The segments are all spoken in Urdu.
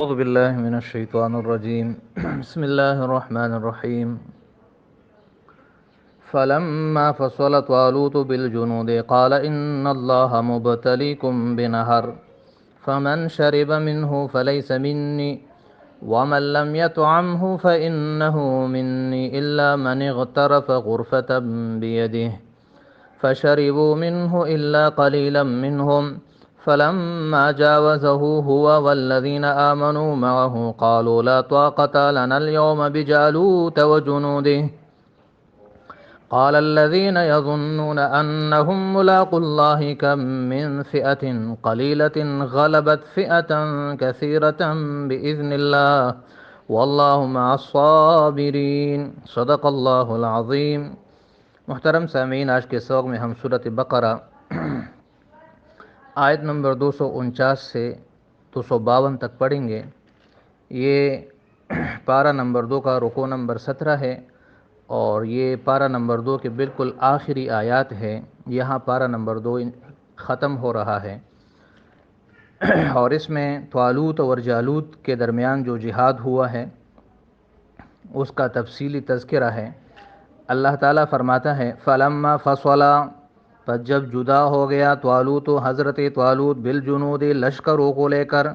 أعوذ بالله من الشيطان الرجيم بسم الله الرحمن الرحيم فلما فصل طالوت بالجنود قال إن الله مبتليكم بنهر فمن شرب منه فليس مني ومن لم يطعمه فإنه مني إلا من اغترف غرفة بيده فشربوا منه إلا قليلا منهم فلما جاوزه هو والذين آمنوا معه قالوا لا طاقة لنا اليوم بجالوت وجنوده قال الذين يظنون أنهم ملاقو الله كم من فئة قليلة غلبت فئة كثيرة بإذن الله والله مع الصابرين صدق اللہ العظیم۔ محترم سامعین، آج کے سبق میں ہم سورۃ بقرہ آیت نمبر 249 سے 252 تک پڑھیں گے۔ یہ پارہ نمبر 2 کا رکوع نمبر 17 ہے اور یہ پارہ نمبر 2 کے بالکل آخری آیات ہے۔ یہاں پارہ نمبر 2 ختم ہو رہا ہے اور اس میں طالوت اور جالوت کے درمیان جو جہاد ہوا ہے اس کا تفصیلی تذکرہ ہے۔ اللہ تعالیٰ فرماتا ہے فلما فصلا، پس جب جدا ہو گیا طالوت حضرت طالوت بالجنود لشکروں کو لے کر۔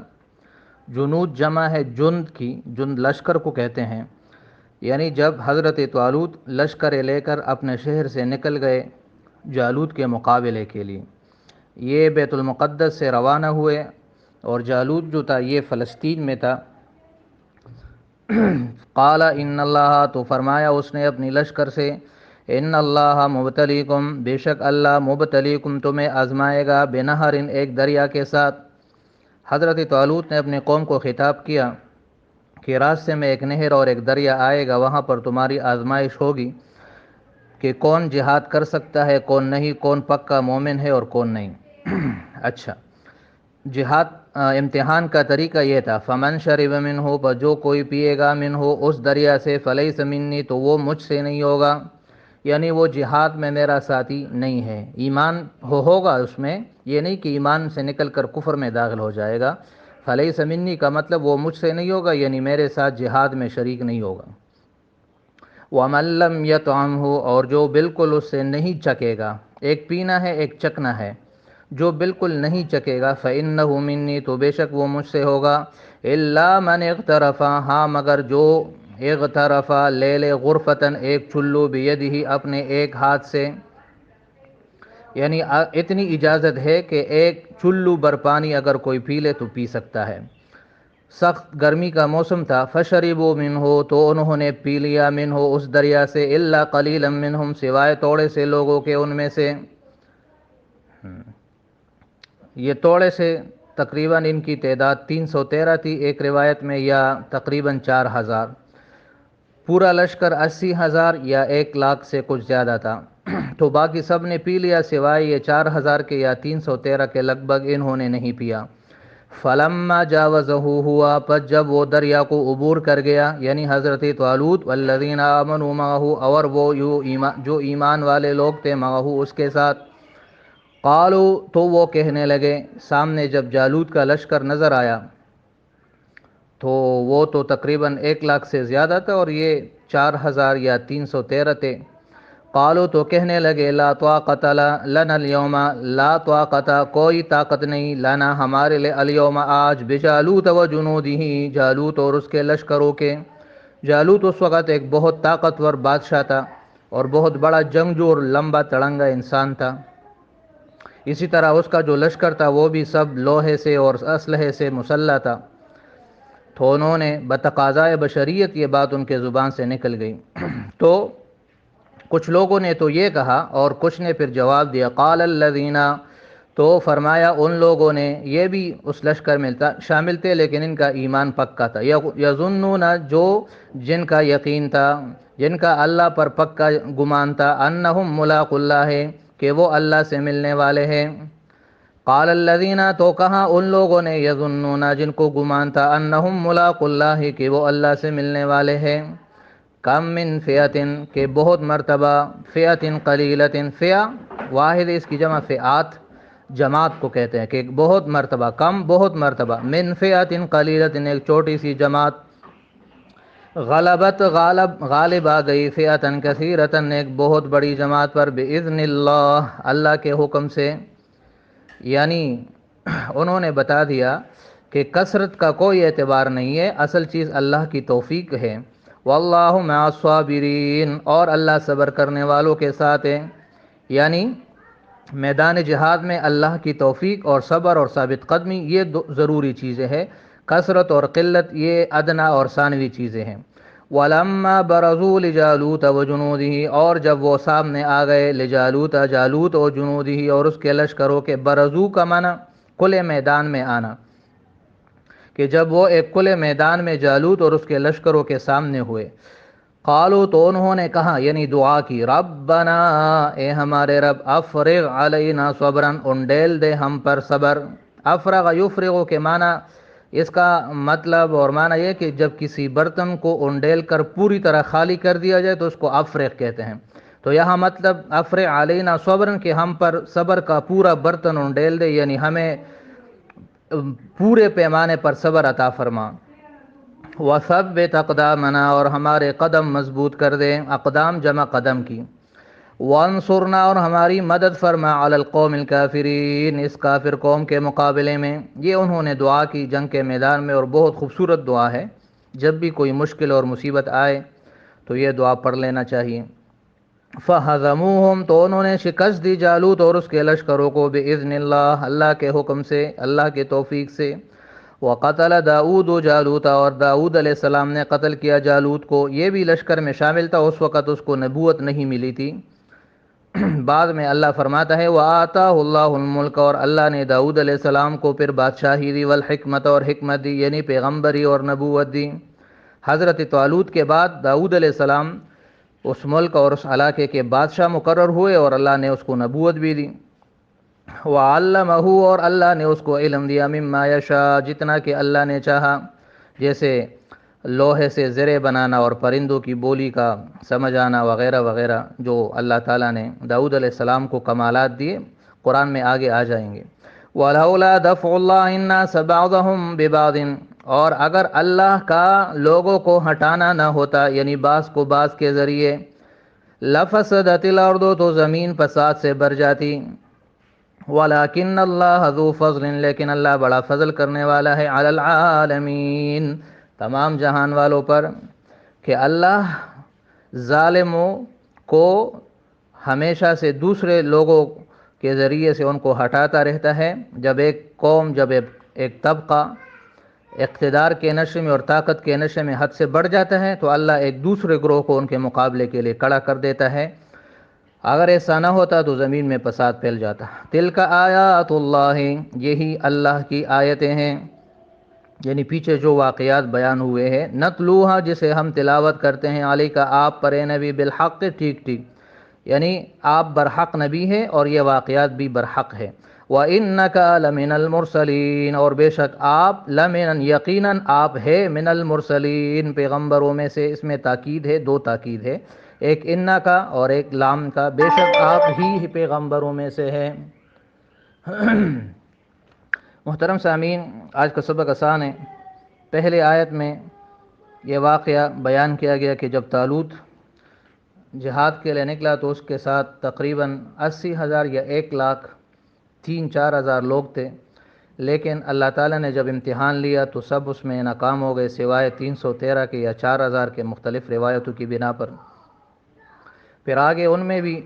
جنود جمع ہے جند کی، جند لشکر کو کہتے ہیں۔ یعنی جب حضرت طالوت لشکر لے کر اپنے شہر سے نکل گئے جالوت کے مقابلے کے لیے، یہ بیت المقدس سے روانہ ہوئے اور جالوت جو تھا یہ فلسطین میں تھا۔ قال ان اللہ، تو فرمایا اس نے اپنی لشکر سے، ان اللہ مبتلیکم، بے شک اللہ مبتلیکم تمہیں آزمائے گا، بنہر، ایک دریا کے ساتھ۔ حضرت طالوت نے اپنی قوم کو خطاب کیا کہ راستے میں ایک نہر اور ایک دریا آئے گا، وہاں پر تمہاری آزمائش ہوگی کہ کون جہاد کر سکتا ہے کون نہیں، کون پکا مومن ہے اور کون نہیں۔ اچھا، جہاد امتحان کا طریقہ یہ تھا، فمن شرب منہ، پر جو کوئی پیے گا منہ اس دریا سے، فلیس منی، تو وہ مجھ سے نہیں ہوگا، یعنی وہ جہاد میں میرا ساتھی نہیں ہے۔ ایمان ہوگا اس میں، یہ نہیں کہ ایمان سے نکل کر کفر میں داخل ہو جائے گا۔ فلیس منی کا مطلب وہ مجھ سے نہیں ہوگا، یعنی میرے ساتھ جہاد میں شریک نہیں ہوگا۔ وَمَن لَّمْ يَطْعَمْهُ، اور جو بالکل اس سے نہیں چکے گا، ایک پینا ہے ایک چکنا ہے، جو بالکل نہیں چکے گا، فَإِنَّهُ مِنِّي، تو بے شک وہ مجھ سے ہوگا، إِلَّا مَنِ اغْتَرَفَ، ہاں مگر جو اغترف لے لے غرفتاً ایک چلو، بیدہ اپنے ایک ہاتھ سے، یعنی اتنی اجازت ہے کہ ایک چلو بر پانی اگر کوئی پی لے تو پی سکتا ہے۔ سخت گرمی کا موسم تھا، فشربوا منہ، تو انہوں نے پی لیا منہ اس دریا سے، الا قلیلا منہم، سوائے توڑے سے لوگوں کے ان میں سے۔ یہ توڑے سے تقریباً ان کی تعداد 313 تھی ایک روایت میں، یا تقریباً 4000۔ پورا لشکر 80,000 یا 1,00,000 سے کچھ زیادہ تھا، تو باقی سب نے پی لیا سوائے یہ 4000 کے یا 313 کے لگ بھگ، انہوں نے نہیں پیا۔ فلما جاوزہ، ہوا پس جب وہ دریا کو عبور کر گیا، یعنی حضرت طالوت، والذین آمنوا معہ، اور وہ جو ایمان والے لوگ تھے، معہ اس کے ساتھ، قالوا، تو وہ کہنے لگے، سامنے جب جالوت کا لشکر نظر آیا تو وہ تو تقریباً 1,00,000 سے زیادہ تھا اور یہ 4000 یا 313 تھے۔ قالوا، تو کہنے لگے، لا طاقت لنا اليوم، لا طاقت، کوئی طاقت نہیں، لنا ہمارے لئے، اليوم آج، بجالوت و جنودہ، جالوت اور اس کے لشکروں کے۔ جالوت اس وقت ایک بہت طاقتور بادشاہ تھا اور بہت بڑا جنگجو اور لمبا تڑنگا انسان تھا۔ اسی طرح اس کا جو لشکر تھا وہ بھی سب لوہے سے اور اسلحے سے مسلح تھا۔ تو انہوں نے بتقاضائے بشریت یہ بات ان کے زبان سے نکل گئی۔ تو کچھ لوگوں نے تو یہ کہا اور کچھ نے پھر جواب دیا، قال الذین، تو فرمایا ان لوگوں نے، یہ بھی اس لشکر میں شامل تھے لیکن ان کا ایمان پکا تھا، یظنون، جو جن کا یقین تھا، جن کا اللہ پر پکا گمان تھا، انہم ملاق اللہ، کہ وہ اللہ سے ملنے والے ہیں۔ قال الذین، تو کہا ان لوگوں نے، یظنون، جن کو گمان تھا، انہم ملاق اللہ، کہ وہ اللہ سے ملنے والے ہیں، کم من فئۃ، کہ بہت مرتبہ، فئۃ قلیلۃ، فئہ واحد اس کی جمع فئات، جماعت کو کہتے ہیں کہ ایک بہت مرتبہ، کم بہت مرتبہ، من فئۃ قلیلۃ، ایک چھوٹی سی جماعت، غالب آ گئی، فئۃ کثیرۃ، ایک بہت بڑی جماعت پر، باذن اللہ، اللہ کے حکم سے۔ یعنی انہوں نے بتا دیا کہ کثرت کا کوئی اعتبار نہیں ہے، اصل چیز اللہ کی توفیق ہے۔ واللہ مع الصابرین، اور اللہ صبر کرنے والوں کے ساتھ ہے۔ یعنی میدان جہاد میں اللہ کی توفیق اور صبر اور ثابت قدمی، یہ دو ضروری چیزیں ہیں۔ کثرت اور قلت یہ ادنا اور ثانوی چیزیں ہیں۔ وَلَمَّا بَرَزُوا لِجَالُوتَ وَجُنُودِهِ، اور جب وہ سامنے آ گئے، لجالوت، جالوت اور جنودہ، اور اس کے لشکروں کے، برزو کا معنی کھلے میدان میں آنا، کہ جب وہ ایک کھلے میدان میں جالوت اور اس کے لشکروں کے سامنے ہوئے، قالوا، تو انہوں نے کہا، یعنی دعا کی، ربنا، اے ہمارے رب، افرغ علینا صبرا، انڈیل دے ہم پر صبر۔ افرغ یفرغ کے معنی، اس کا مطلب اور معنی یہ کہ جب کسی برتن کو انڈیل کر پوری طرح خالی کر دیا جائے تو اس کو افرغ کہتے ہیں۔ تو یہاں مطلب افرغ علینا صبرا، کہ ہم پر صبر کا پورا برتن انڈیل دے، یعنی ہمیں پورے پیمانے پر صبر عطا فرما۔ وَثَبِّتْ أَقْدَامَنَا، اور ہمارے قدم مضبوط کر دے، اقدام جمع قدم کی۔ وَانصُرْنَا، اور ہماری مدد فرما، عَلَى الْقَوْمِ الْكَافِرِينَ، اس کافر قوم کے مقابلے میں۔ یہ انہوں نے دعا کی جنگ کے میدان میں، اور بہت خوبصورت دعا ہے۔ جب بھی کوئی مشکل اور مصیبت آئے تو یہ دعا پڑھ لینا چاہیے۔ فَهَزَمُوهُمْ، تو انہوں نے شکست دی جالوت اور اس کے لشکروں کو، بِإِذْنِ اللَّهِ، اللہ کے حکم سے، اللہ کے توفیق سے۔ وَقَتَلَ داؤد جالوت، اور داؤد علیہ السلام نے قتل کیا جالوت کو۔ یہ بھی لشکر میں شامل تھا، اس وقت اس کو نبوت نہیں ملی تھی۔ بعد میں اللہ فرماتا ہے، وَآتَاهُ اللَّهُ الْمُلْكَ، اور اللہ نے داؤد علیہ السلام کو پھر بادشاہی دی، والحکمت، اور حکمت دی، یعنی پیغمبری اور نبوت دی۔ حضرت طالوت کے بعد داؤد علیہ السلام اس ملک اور اس علاقے کے بادشاہ مقرر ہوئے، اور اللہ نے اس کو نبوت بھی دی۔ وَعَلَّمَهُ، اور اللہ نے اس کو علم دیا، مما یشاء، جتنا کہ اللہ نے چاہا، جیسے لوہے سے زرے بنانا اور پرندوں کی بولی کا سمجھ آنا وغیرہ وغیرہ، جو اللہ تعالیٰ نے داؤد علیہ السلام کو کمالات دیے، قرآن میں آگے آ جائیں گے۔ وَلَوْلَا دَفْعُ اللَّهِ النَّاسَ بَعْضَهُمْ بِبَعْضٍ، اور اگر اللہ کا لوگوں کو ہٹانا نہ ہوتا، یعنی بعض کو بعض کے ذریعے، لَفَسَدَتِ الْأَرْضُ، تو زمین فساد سے بھر جاتی۔ وَلَكِنَّ اللَّهَ ذُو فَضْلٍ، لیکن اللہ بڑا فضل کرنے والا ہے، عَلَى الْعَالَمِينَ، تمام جہان والوں پر، کہ اللہ ظالموں کو ہمیشہ سے دوسرے لوگوں کے ذریعے سے ان کو ہٹاتا رہتا ہے۔ جب ایک قوم، جب ایک طبقہ اقتدار کے نشے میں اور طاقت کے نشے میں حد سے بڑھ جاتا ہے تو اللہ ایک دوسرے گروہ کو ان کے مقابلے کے لیے کھڑا کر دیتا ہے۔ اگر ایسا نہ ہوتا تو زمین میں فساد پھیل جاتا۔ تلک آیات اللہ، یہی اللہ کی آیتیں ہیں، یعنی پیچھے جو واقعات بیان ہوئے ہیں، نتلوہا، جسے ہم تلاوت کرتے ہیں، علیکہ، آپ پر، اے نبی، بالحق، ٹھیک ٹھیک، یعنی آپ برحق نبی ہیں اور یہ واقعات بھی برحق ہے۔ وَإِنَّكَ لَمِنَ الْمُرْسَلِينَ، اور بے شک آپ، لمن، یقیناً آپ ہے، من المرسلین، پیغمبروں میں سے۔ اس میں تاکید ہے، دو تاکید ہے، ایک انا کا اور ایک لام کا، بے شک آپ ہی پیغمبروں میں سے ہے۔ محترم سامعین، آج کا سبق آسان ہے۔ پہلے آیت میں یہ واقعہ بیان کیا گیا کہ جب طالوت جہاد کے لیے نکلا تو اس کے ساتھ تقریباً 80,000 یا 1,03,000-4,000 لوگ تھے، لیکن اللہ تعالیٰ نے جب امتحان لیا تو سب اس میں ناکام ہو گئے، سوائے 313 کے یا 4,000 کے، مختلف روایتوں کی بنا پر۔ پھر آگے ان میں بھی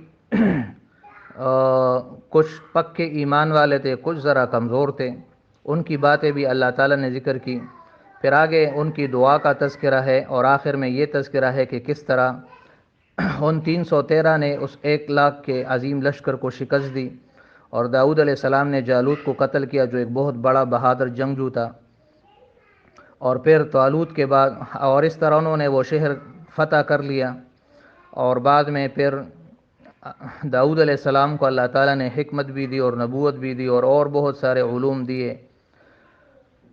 کچھ پکے ایمان والے تھے، کچھ ذرا کمزور تھے، ان کی باتیں بھی اللہ تعالیٰ نے ذکر کی۔ پھر آگے ان کی دعا کا تذکرہ ہے، اور آخر میں یہ تذکرہ ہے کہ کس طرح ان 313 نے اس 1,00,000 کے عظیم لشکر کو شکست دی، اور داؤد علیہ السلام نے جالوت کو قتل کیا، جو ایک بہت بڑا بہادر جنگجو تھا۔ اور پھر طالوت کے بعد، اور اس طرح انہوں نے وہ شہر فتح کر لیا، اور بعد میں پھر داؤد علیہ السلام کو اللہ تعالیٰ نے حکمت بھی دی اور نبوت بھی دی، اور بہت سارے علوم دیے۔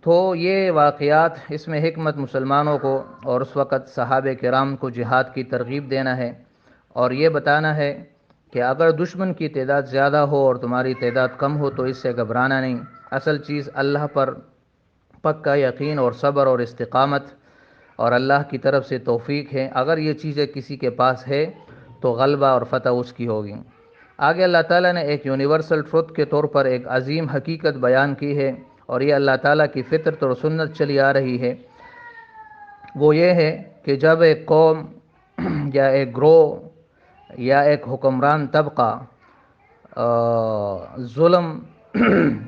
تو یہ واقعات، اس میں حکمت مسلمانوں کو اور اس وقت صحابہ کرام کو جہاد کی ترغیب دینا ہے، اور یہ بتانا ہے کہ اگر دشمن کی تعداد زیادہ ہو اور تمہاری تعداد کم ہو تو اس سے گھبرانا نہیں، اصل چیز اللہ پر پکا یقین اور صبر اور استقامت اور اللہ کی طرف سے توفیق ہے۔ اگر یہ چیزیں کسی کے پاس ہے تو غلبہ اور فتح اس کی ہوگی۔ آگے اللہ تعالیٰ نے ایک یونیورسل ٹروتھ کے طور پر ایک عظیم حقیقت بیان کی ہے، اور یہ اللہ تعالیٰ کی فطرت اور سنت چلی آ رہی ہے۔ وہ یہ ہے کہ جب ایک قوم یا ایک گروہ یا ایک حکمران طبقہ ظلم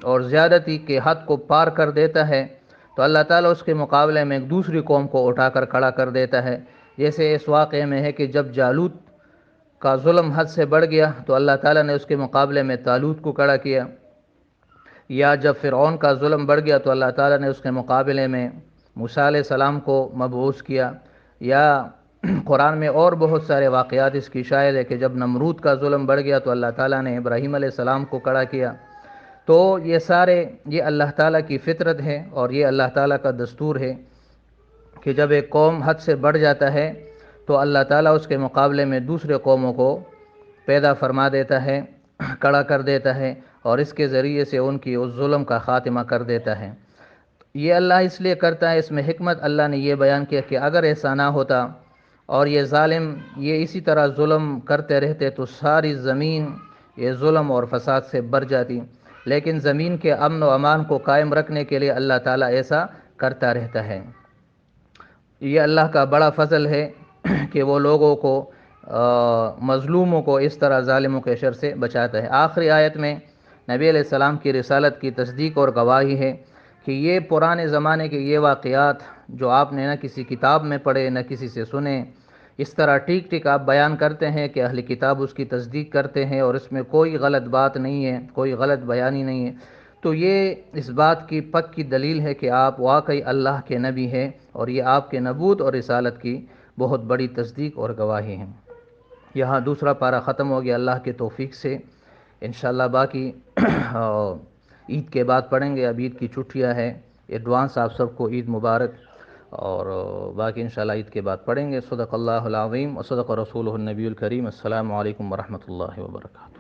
اور زیادتی کے حد کو پار کر دیتا ہے تو اللہ تعالیٰ اس کے مقابلے میں ایک دوسری قوم کو اٹھا کر کھڑا کر دیتا ہے، جیسے اس واقعے میں ہے کہ جب جالوت کا ظلم حد سے بڑھ گیا تو اللہ تعالیٰ نے اس کے مقابلے میں طالوت کو کھڑا کیا، یا جب فرعون کا ظلم بڑھ گیا تو اللہ تعالیٰ نے اس کے مقابلے میں موسیٰ علیہ السلام کو مبعوث کیا، یا قرآن میں اور بہت سارے واقعات اس کی شاہد ہے کہ جب نمرود کا ظلم بڑھ گیا تو اللہ تعالیٰ نے ابراہیم علیہ السلام کو کھڑا کیا۔ تو یہ اللہ تعالیٰ کی فطرت ہے اور یہ اللہ تعالیٰ کا دستور ہے کہ جب ایک قوم حد سے بڑھ جاتا ہے تو اللہ تعالیٰ اس کے مقابلے میں دوسرے قوموں کو پیدا فرما دیتا ہے، کھڑا کر دیتا ہے، اور اس کے ذریعے سے ان کی اس ظلم کا خاتمہ کر دیتا ہے۔ یہ اللہ اس لیے کرتا ہے، اس میں حکمت اللہ نے یہ بیان کیا کہ اگر ایسا نہ ہوتا اور یہ ظالم یہ اسی طرح ظلم کرتے رہتے تو ساری زمین یہ ظلم اور فساد سے بھر جاتی، لیکن زمین کے امن و امان کو قائم رکھنے کے لیے اللہ تعالیٰ ایسا کرتا رہتا ہے۔ یہ اللہ کا بڑا فضل ہے کہ وہ لوگوں کو مظلوموں کو اس طرح ظالموں کے شر سے بچاتا ہے۔ آخری آیت میں نبی علیہ السلام کی رسالت کی تصدیق اور گواہی ہے کہ یہ پرانے زمانے کے یہ واقعات جو آپ نے نہ کسی کتاب میں پڑھے نہ کسی سے سنے، اس طرح ٹھیک ٹھیک آپ بیان کرتے ہیں کہ اہل کتاب اس کی تصدیق کرتے ہیں اور اس میں کوئی غلط بات نہیں ہے، کوئی غلط بیانی نہیں ہے، تو یہ اس بات کی پکی دلیل ہے کہ آپ واقعی اللہ کے نبی ہیں، اور یہ آپ کے نبوت اور رسالت کی بہت بڑی تصدیق اور گواہی ہیں۔ یہاں دوسرا پارہ ختم ہو گیا اللہ کے توفیق سے، انشاءاللہ باقی عید کے بعد پڑھیں گے۔ اب عید کی چھٹیاں ہیں، ایڈوانس آپ سب کو عید مبارک، اور باقی انشاءاللہ عید کے بعد پڑھیں گے۔ صدق اللہ العظیم و صدق رسولہ النبی الکریم۔ السلام علیکم ورحمۃ اللہ وبرکاتہ۔